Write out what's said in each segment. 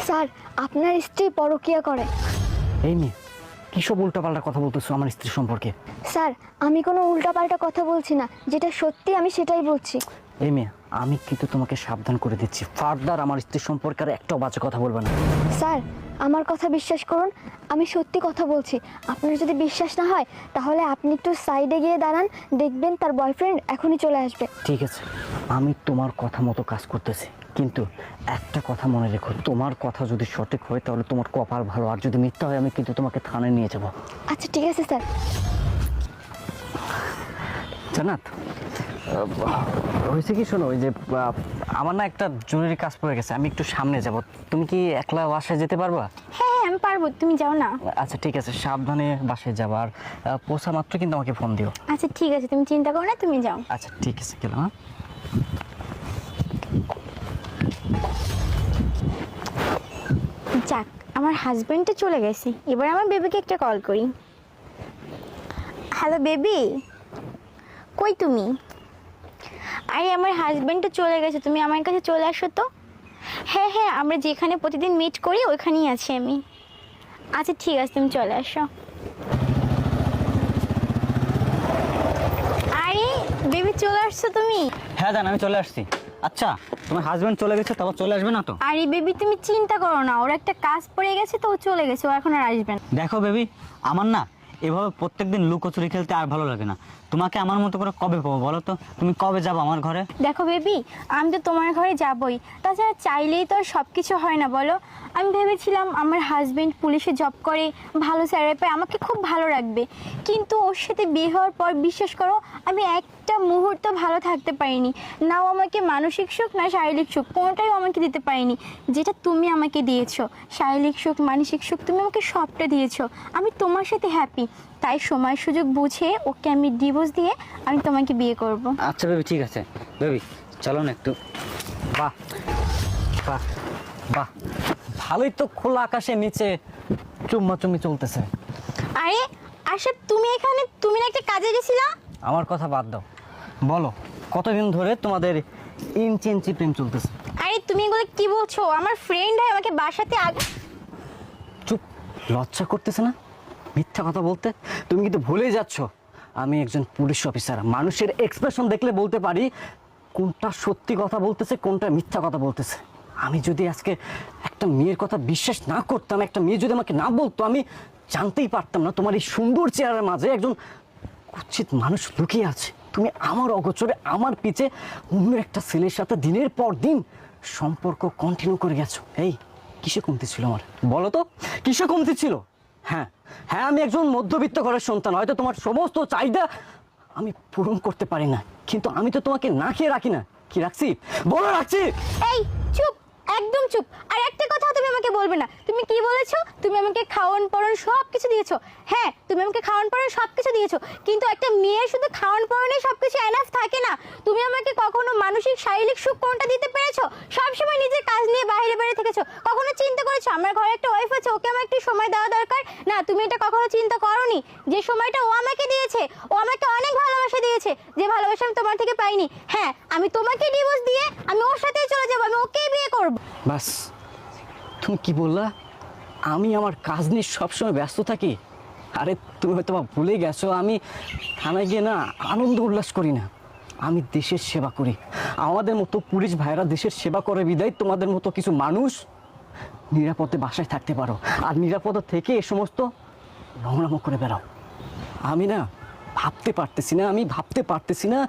Sir আপনার স্ত্রী পরকীয়া করে। এই মেয়ে কী সব উল্টাপাল্টা কথা বলতেছো আমার স্ত্রী সম্পর্কে? স্যার আমি কোনো উল্টাপাল্টা কথা বলছি না, যেটা সত্যি আমি সেটাই বলছি। এই মেয়ে আমি কিন্তু তোমাকে সাবধান করে দিচ্ছি, ফার্দার আমার স্ত্রী সম্পর্কে আর একটাও বাজে কথা বলবে না। স্যার আমার কথা বিশ্বাস করুন, আমি সত্যি কথা বলছি। আপনার যদি বিশ্বাস না হয় তাহলে আপনি একটু সাইডে গিয়ে দাঁড়ান, দেখবেন তার বয়ফ্রেন্ড এখনই চলে আসবে। ঠিক আছে, আমি তোমার কথা মতো কাজ করতেছি, কিন্তু একটা কথা মনে রেখো, তোমার কথা যদি সঠিক হয় তাহলে তোমার কপাল ভালো, আর যদি মিথ্যা হয় আমি কিন্তু তোমাকে থানায় নিয়ে যাব। আচ্ছা ঠিক আছে স্যার। জান্নাত, হয়েছে কি শোনো, ওই যে আমার না একটা জরুরি কাজ পড়ে গেছে, আমি একটু সামনে যাব, তুমি কি একলা বাসায় যেতে পারবা? হ্যাঁ হ্যাঁ আমি পারবো, তুমি যাও না। আচ্ছা ঠিক আছে, সাবধানে বাসায় যাবা, আর পৌঁছা মাত্র কিন্তু আমাকে ফোন দিও। আচ্ছা ঠিক আছে, তুমি চিন্তা করো না, তুমি যাও। আচ্ছা ঠিক আছে, গেলাম। হ্যাঁ যাক, আমার হাজবেন্ডটা চলে গেছে, এবার আমার বেবিকে একটা কল করি। হ্যালো বেবি, কই তুমি? আরে আমার হাজবেন্ডটা চলে গেছে, তুমি আমার কাছে চলে আসো তো। হ্যাঁ হ্যাঁ, আমরা যেখানে প্রতিদিন মিট করি ওইখানেই আছি আমি। আচ্ছা ঠিক আছে, তুমি চলে আসো। আরে বেবি চলে আসছো তুমি? হ্যাঁ জান, আমি চলে আসছি। আচ্ছা তোমার হাজবেন্ড চলে গেছে, তারপর চলে আসবে না তো? আরে বেবি তুমি চিন্তা করো না, ওর একটা কাজ পড়ে গেছে তো ও চলে গেছে, ও এখন আর আসবে না। দেখো বেবি, আমার না এভাবে প্রত্যেকদিন লুকোচুরি খেলতে আর ভালো লাগে না। তোমাকে আমার মতো করে কবে পাবো বলো তো? তুমি কবে যাবো আমার ঘরে? দেখো বেবি, আমি তো তোমার ঘরে যাবই, তাছাড়া চাইলেই তো আর সব কিছু হয় না বলো। আমি ভেবেছিলাম আমার হাজবেন্ড পুলিশে জব করে, ভালো স্যালারি পায়, আমাকে খুব ভালো রাখবে, কিন্তু ওর সাথে বিয়ে হওয়ার পর বিশ্বাস করো আমি একটা মুহূর্ত ভালো থাকতে পারিনি। না ও আমাকে মানসিক সুখ না শারীরিক সুখ কোনোটাই ও আমাকে দিতে পারেনি, যেটা তুমি আমাকে দিয়েছো। শারীরিক সুখ মানসিক সুখ তুমি আমাকে সবটা দিয়েছো, আমি তোমার সাথে হ্যাপি। তাই সময় সুযোগ বুঝে ওকে আমি ডিভোর্স দিয়ে আমি তোমাকে বিয়ে করব। আচ্ছা বেবি ঠিক আছে, বেবি চলো না একটু। বাহ বাহ বাহ, ভালোই তো, খোলা আকাশের নিচে চুম্মাচুম্মি চলতেছে। আরে আশা, তুমি এখানে, তুমি না একটা কাজে গেছিলা? আমার কথা বাদ দাও, বলো কতদিন ধরে তোমাদের ইঞ্চি ইঞ্চি প্রেম চলতেছে? আরে তুমি এগুলো কি বলছো? আমার ফ্রেন্ড হয় আমাকে বাসাতে চুপ, লজ্জা করতেছে না মিথ্যা কথা বলতে? তুমি কিন্তু ভুলেই যাচ্ছ আমি একজন পুলিশ অফিসার, মানুষের এক্সপ্রেশন দেখলে বলতে পারি কোনটা সত্যি কথা বলতেছে কোনটা মিথ্যা কথা বলতেছে। আমি যদি আজকে একটা মেয়ের কথা বিশ্বাস না করতাম, একটা মেয়ে যদি আমাকে না বলতো, আমি জানতেই পারতাম না তোমার এই সুন্দর চেহারার মাঝে একজন কুৎসিত মানুষ লুকিয়ে আছে। তুমি আমার অগোচরে আমার পিছে অন্য একটা ছেলের সাথে দিনের পর দিন সম্পর্ক কন্টিনিউ করে গেছো। এই কিসে কমতি ছিল আমার, বলো তো কিসে কমতি ছিল? হ্যাঁ হ্যাঁ, আমি একজন মধ্যবিত্ত ঘরের সন্তান, হয়তো তোমার সমস্ত চাহিদা আমি পূরণ করতে পারি না, কিন্তু আমি তো তোমাকে না খেয়ে রাখি না। কি রাখছি বলো, রাখছি? এই চুপ, একদম চুপ। আর একটা কথা তুমি আমাকে বলবে না। তুমি কি বলেছো? তুমি আমাকে খাওয়ান পড়ান সব কিছু দিয়েছো। হ্যাঁ তুমি আমাকে খাওয়ান পড়ান সব কিছু দিয়েছো, কিন্তু একটা মেয়ের শুধু খাওয়ান পড়ানে সব কিছু এনাফ থাকে না। তুমি আমাকে কখনো মানসিক শারীরিক সুখ কোনটা দিতে পেরেছো? সবসময় নিজের কাজ নিয়ে বাইরে বাইরে থেকেছো। কখনো চিন্তা করেছো আমার ঘরে একটা ওয়াইফ আছে, ওকে আমার একটু সময় দেওয়া দরকার? না, তুমি এটা কখনো চিন্তা করোনি। যে সময়টা ও আমাকে দিয়েছে, ও আমাকে অনেক ভালোবাসা দিয়েছে, যে ভালোবাসা আমি তোমার থেকে পাইনি। হ্যাঁ আমি তোমাকে ডিভোর্স দিয়ে আমি ওর সাথেই চলে যাবো, আমি ওকেই বিয়ে করবো। বাস, তুমি কি বললা? আমি আমার কাজ নিয়ে সবসময় ব্যস্ত থাকি? আরে তুমি হয়তো বা ভুলে গেছো, আমি থানায় গিয়ে না আনন্দ উল্লাস করি না, আমি দেশের সেবা করি। আমাদের মতো পুলিশ ভাইরা দেশের সেবা করে বিদায় তোমাদের মতো কিছু মানুষ নিরাপদে বাসায় থাকতে পারো, আর নিরাপদ থেকে এ সমস্ত নোংরামো করে বেড়াও। আমি না ভাবতে পারতেছি না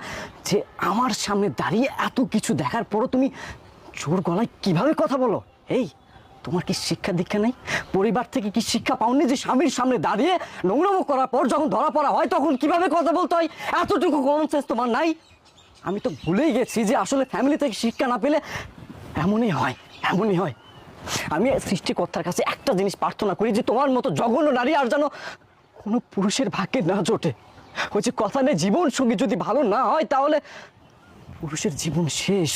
যে আমার সামনে দাঁড়িয়ে এত কিছু দেখার পরও তুমি জোর গলায় কিভাবে কথা বলো। এই তোমার কি শিক্ষা দীক্ষা নেই? পরিবার থেকে কি শিক্ষা পাওনি যে স্বামীর সামনে দাঁড়িয়ে নোংরামো করার পর যখন ধরা পড়া হয় তখন কিভাবে কথা বলতে হয়? এতটুকু কমন সেন্স তোমার নাই? আমি তো ভুলেই গেছি যে আসলে ফ্যামিলি থেকে শিক্ষা না পেলে এমনই হয়। আমি সৃষ্টিকর্তার কাছে একটা জিনিস প্রার্থনা করি যে তোমার মতো জঘন্য নারী আর যেন কোনো পুরুষের ভাগ্যে না জোটে। ওই যে কথা নেই, জীবন সঙ্গী যদি ভালো না হয় তাহলে পুরুষের জীবন শেষ।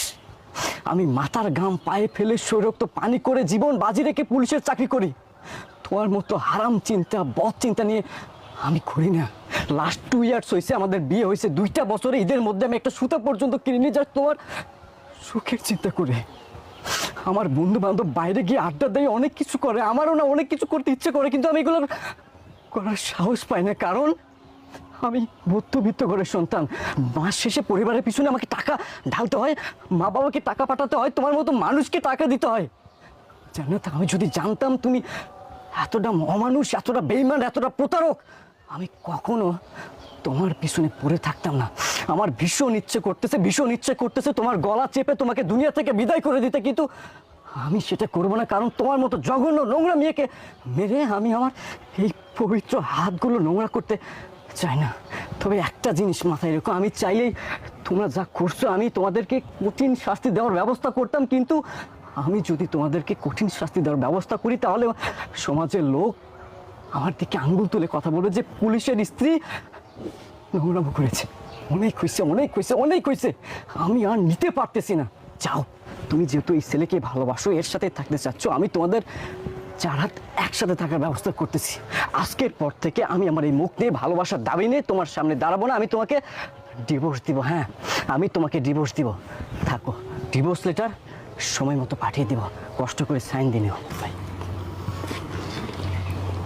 আমি মাথার ঘাম পায়ে ফেলে শরীরক্ত পানি করে জীবন বাজি রেখে পুলিশের চাকরি করি। তোমার মতো হারাম চিন্তা বদ চিন্তা নিয়ে আমি ঘুরি না। লাস্ট 2 ইয়ার্স হয়েছে আমাদের বিয়ে হয়েছে, 2টা বছরে ঈদের মধ্যে আমি একটা সুতা পর্যন্ত কিনিনি যা তোমার সুখের চিন্তা করে। আমার বন্ধু বান্ধব বাইরে গিয়ে আড্ডা দেয়, অনেক কিছু করে, আমারও না অনেক কিছু করতে ইচ্ছে করে, কিন্তু আমি এগুলো করার সাহস পাই না। কারণ আমি মধ্যবিত্ত ঘরের সন্তান। মাস শেষে পরিবারের পিছনে আমাকে টাকা ঢালতে হয়, মা বাবাকে টাকা পাঠাতে হয়, তোমার মতো মানুষকে টাকা দিতে হয়। জান্নাত, আমি যদি জানতাম তুমি এতটা অমানুষ, এতটা বেইমান, এতটা প্রতারক, আমি কখনো তোমার পিছনে পড়ে থাকতাম না। আমার ভীষণ ইচ্ছে করতেছে তোমার গলা চেপে তোমাকে দুনিয়া থেকে বিদায় করে দিতে, কিন্তু আমি সেটা করবো না। কারণ তোমার মতো জঘন্য নোংরা মেয়েকে মেরে আমি আমার এই পবিত্র হাতগুলো নোংরা করতে চাই না। তবে একটা জিনিস মাথায় রেখো, আমি চাইলেই তোমরা যা করছো আমি তোমাদেরকে কঠিন শাস্তি দেওয়ার ব্যবস্থা করতাম, কিন্তু আমি যদি তোমাদেরকে কঠিন শাস্তি দেওয়ার ব্যবস্থা করি তাহলে সমাজের লোক আমার দিকে আঙ্গুল তুলে কথা বলবে যে পুলিশের স্ত্রী নোংরামো করেছে। অনেক হয়েছে, আমি আর নিতে পারতেছি না। যাও, তুমি যেহেতু এই ছেলেকে ভালোবাসো, এর সাথে থাকতে চাচ্ছ, আমি তোমাদের চার হাত একসাথে থাকার ব্যবস্থা করতেছি। আজকের পর থেকে আমি আমার এই মুখ নিয়ে, ভালোবাসার দাবি নিয়ে তোমার সামনে দাঁড়াবো না। আমি তোমাকে ডিভোর্স দিব। হ্যাঁ, আমি তোমাকে ডিভোর্স দিব। থাকো, ডিভোর্স লেটার সময় মতো পাঠিয়ে দিব, কষ্ট করে সাইন দিয়ে নিও।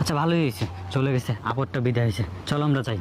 আচ্ছা, ভালোই হয়েছে, চলে গেছে, আপদটা বিদায় হয়েছে। চলো আমরা যাই।